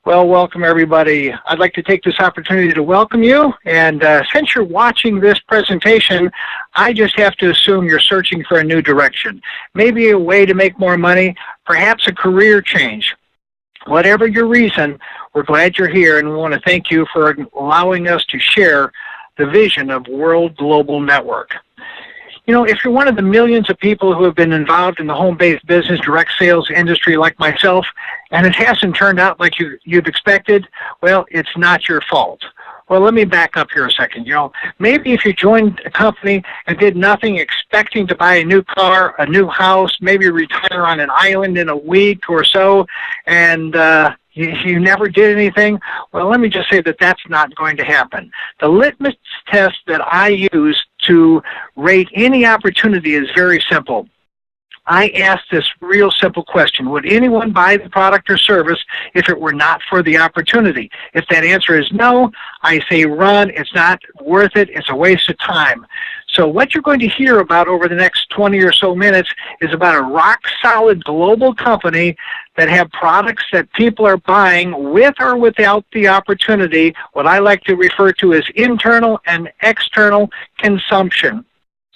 Well, welcome everybody. I'd like to take this opportunity to welcome you, and since you're watching this presentation, I just have to assume you're searching for a new direction. Maybe a way to make more money, perhaps a career change. Whatever your reason, we're glad you're here, and we want to thank you for allowing us to share the vision of World Global Network. You know, if you're one of the millions of people who have been involved in the home-based business, direct sales industry like myself, and it hasn't turned out like you've expected, well, it's not your fault. Well, let me back up here a second. You know, maybe if you joined a company and did nothing expecting to buy a new car, a new house, maybe retire on an island in a week or so, and you never did anything, well, let me just say that that's not going to happen. The litmus test that I use to rate any opportunity is very simple. I ask this real simple question: would anyone buy the product or service if it were not for the opportunity? If that answer is no, I say run. It's not worth it. It's a waste of time. So what you're going to hear about over the next 20 or so minutes is about a rock-solid global company that have products that people are buying with or without the opportunity, what I like to refer to as internal and external consumption.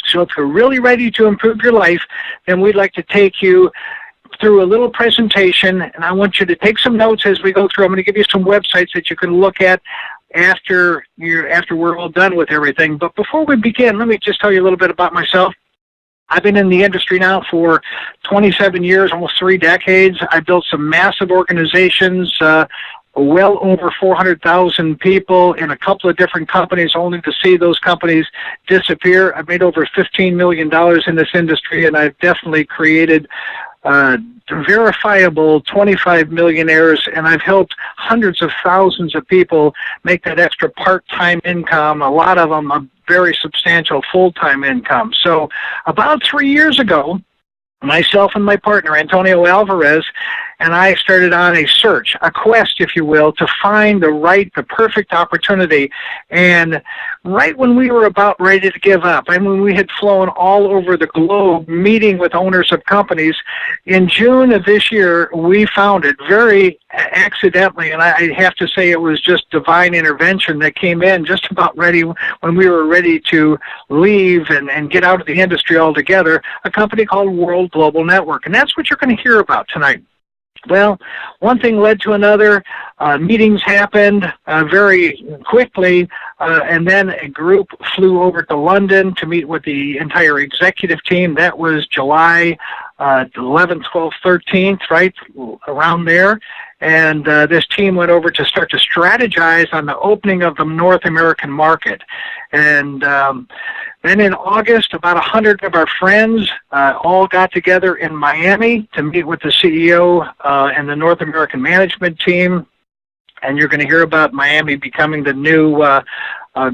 So if you're really ready to improve your life, then we'd like to take you through a little presentation, and I want you to take some notes as we go through. I'm going to give you some websites that you can look at after we're all done with everything. But before we begin, let me just tell you a little bit about myself. I've been in the industry now for 27 years, almost 3 decades. I built some massive organizations, well over 400,000 people in a couple of different companies, only to see those companies disappear. I've made over $15 million in this industry, and I've definitely created verifiable 25 millionaires, and I've helped hundreds of thousands of people make that extra part-time income, a lot of them a very substantial full-time income. So about 3 years ago, myself and my partner, Antonio Alvarez, and I started on a search, a quest, if you will, to find the perfect opportunity. And right when we were about ready to give up, I mean, we had flown all over the globe meeting with owners of companies, in June of this year, we found it very accidentally, and I have to say it was just divine intervention that came in just about ready when we were ready to leave and get out of the industry altogether, a company called World Global Network. And that's what you're going to hear about tonight. Well, one thing led to another. Meetings happened very quickly, and then a group flew over to London to meet with the entire executive team. That was July 11th, 12th, 13th, right around there. And this team went over to start to strategize on the opening of the North American market. And then in August, about 100 of our friends all got together in Miami to meet with the CEO and the North American management team. And you're going to hear about Miami becoming the new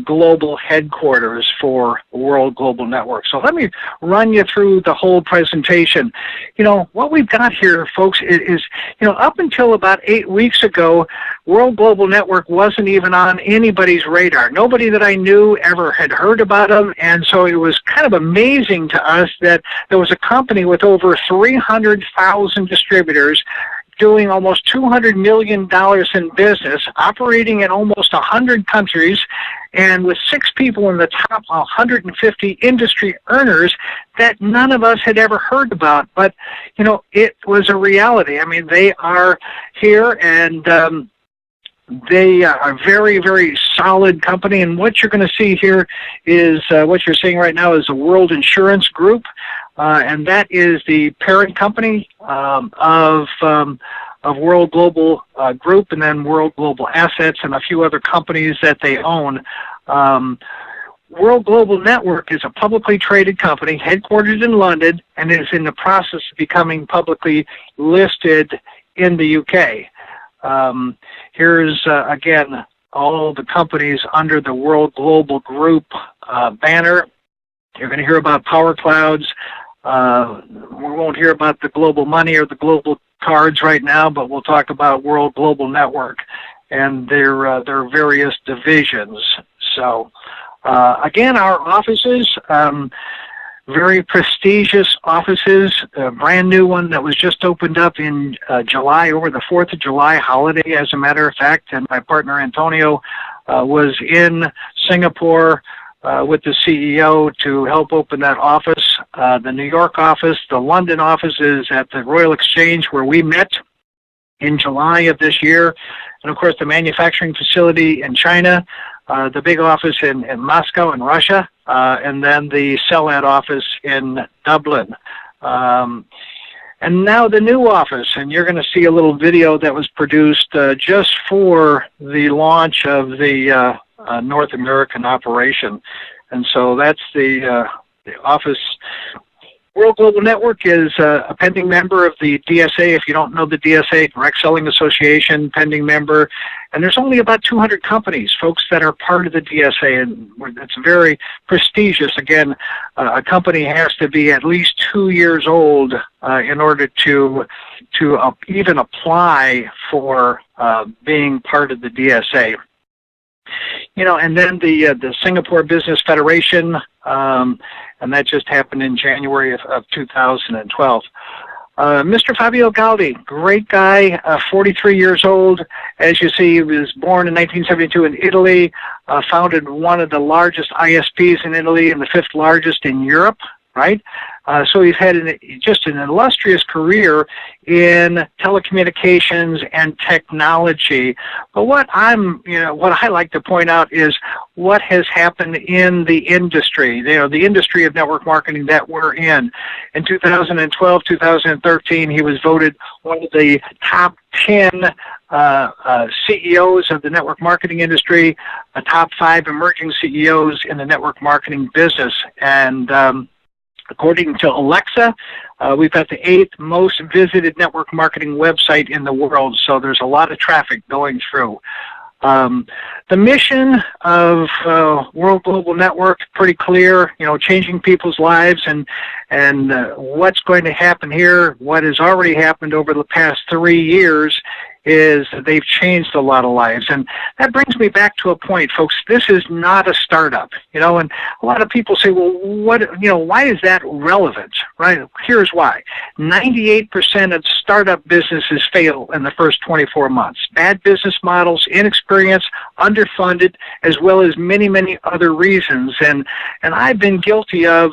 global headquarters for World Global Network. So let me run you through the whole presentation. You know, what we've got here, folks, is you know, up until about 8 weeks ago, World Global Network wasn't even on anybody's radar. Nobody that I knew ever had heard about them, and so it was kind of amazing to us that there was a company with over 300,000 distributors doing almost $200 million in business, operating in almost 100 countries, and with 6 people in the top 150 industry earners that none of us had ever heard about. But, you know, it was a reality. I mean, they are here, and they are a very, very solid company. And what you're going to see here is what you're seeing right now is the World Insurance Group, and that is the parent company of World Global Group, and then World Global Assets and a few other companies that they own. World Global Network is a publicly traded company headquartered in London and is in the process of becoming publicly listed in the UK. Here's, again, all the companies under the World Global Group banner. You're going to hear about Power Clouds. We won't hear about the global money or the global cards right now, but we'll talk about World Global Network and their various divisions. So, again, our offices, very prestigious offices, a brand new one that was just opened up in July, over the 4th of July holiday, as a matter of fact, and my partner Antonio was in Singapore with the CEO to help open that office. The New York office, the London office is at the Royal Exchange where we met in July of this year. And of course the manufacturing facility in China, the big office in Moscow in Russia, and then the CELAD office in Dublin. And now the new office, and you're going to see a little video that was produced just for the launch of the North American operation. And so that's the office. World Global Network is a pending member of the DSA. If you don't know the DSA, Direct Selling Association, pending member. And there's only about 200 companies, folks, that are part of the DSA, and it's very prestigious. Again, a company has to be at least 2 years old in order to even apply for being part of the DSA. You know, and then the Singapore Business Federation, and that just happened in January of 2012. Mr. Fabio Galdi, great guy, 43 years old. As you see, he was born in 1972 in Italy, founded one of the largest ISPs in Italy and the 5th largest in Europe, right? So he's had just an illustrious career in telecommunications and technology. But what I like to point out is what has happened in the industry, the industry of network marketing that we're in. In 2012, 2013, he was voted one of the top 10 CEOs of the network marketing industry, a top 5 emerging CEOs in the network marketing business. And according to Alexa, we've got the 8th most visited network marketing website in the world, so there's a lot of traffic going through. The mission of World Global Network, pretty clear, changing people's lives, and what's going to happen here, what has already happened over the past 3 years, is they've changed a lot of lives. And that brings me back to a point, folks. This is not a startup, and a lot of people say, well, why is that relevant, right? Here's why. 98% of startup businesses fail in the first 24 months. Bad business models, inexperience, underfunded, as well as many, many other reasons. And I've been guilty of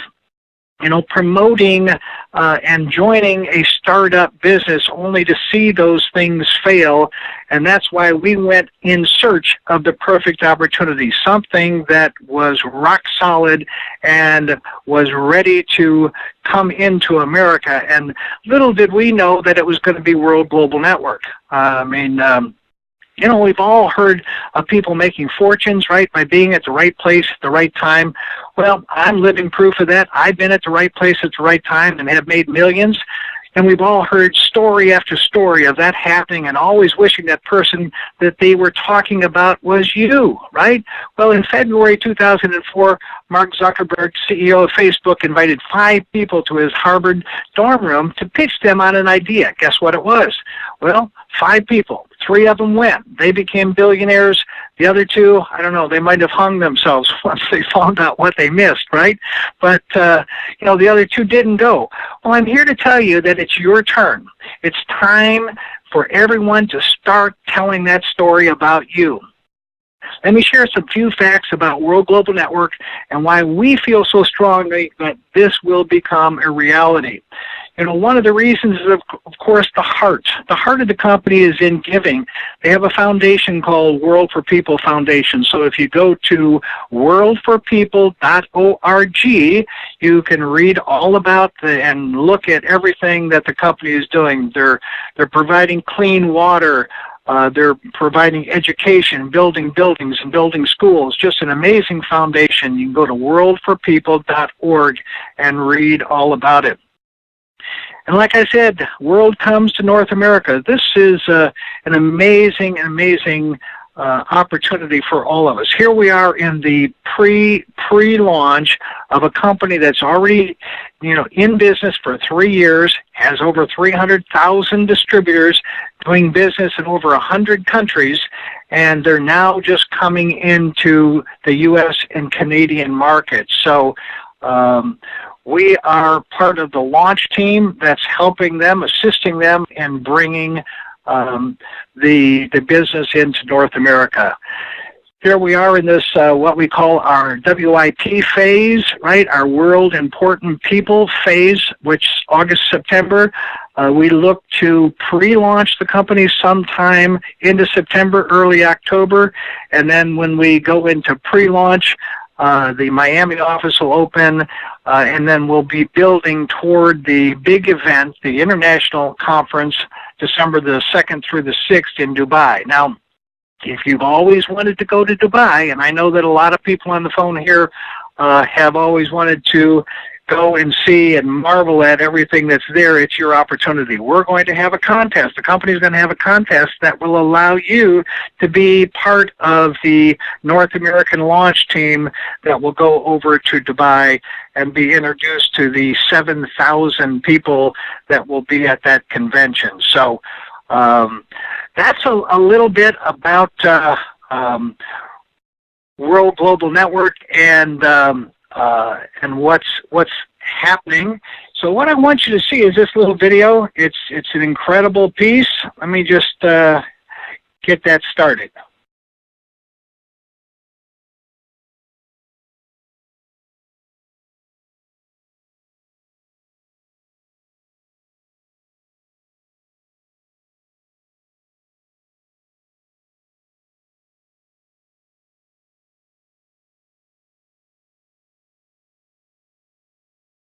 promoting and joining a startup business only to see those things fail. And that's why we went in search of the perfect opportunity, something that was rock solid and was ready to come into America. And little did we know that it was going to be World Global Network. We've all heard of people making fortunes, right, by being at the right place at the right time. Well, I'm living proof of that. I've been at the right place at the right time and have made millions. And we've all heard story after story of that happening and always wishing that person that they were talking about was you, right? Well, in February 2004, Mark Zuckerberg, CEO of Facebook, invited 5 people to his Harvard dorm room to pitch them on an idea. Guess what it was? Well, 5 people. 3 of them went. They became billionaires. The other 2, I don't know, they might have hung themselves once they found out what they missed, right? But, the other 2 didn't go. Well, I'm here to tell you that it's your turn. It's time for everyone to start telling that story about you. Let me share some few facts about World Global Network and why we feel so strongly that this will become a reality. One of the reasons is, of course, the heart. The heart of the company is in giving. They have a foundation called World for People Foundation. So if you go to worldforpeople.org, you can read all about and look at everything that the company is doing. They're providing clean water. They're providing education, building buildings, and building schools. Just an amazing foundation. You can go to worldforpeople.org and read all about it. And like I said, World comes to North America. This is an amazing opportunity for all of us. Here we are in the pre-launch of a company that's already, in business for 3 years, has over 300,000 distributors doing business in over 100 countries, and they're now just coming into the U.S. and Canadian markets. So We are part of the launch team that's helping them, assisting them in bringing the business into North America. Here we are in this, what we call our WIP phase, right? Our World Important People phase, which August, September. We look to pre-launch the company sometime into September, early October. And then when we go into pre-launch, the Miami office will open, and then we'll be building toward the big event, the international conference, December the 2nd through the 6th in Dubai. Now, if you've always wanted to go to Dubai, and I know that a lot of people on the phone here have always wanted to go and see and marvel at everything that's there, it's your opportunity. We're going to have a contest. The company's going to have a contest that will allow you to be part of the North American launch team that will go over to Dubai and be introduced to the 7,000 people that will be at that convention. So that's a little bit about World Global Network and what's happening. So what I want you to see is this little video. It's an incredible piece. Let me just get that started.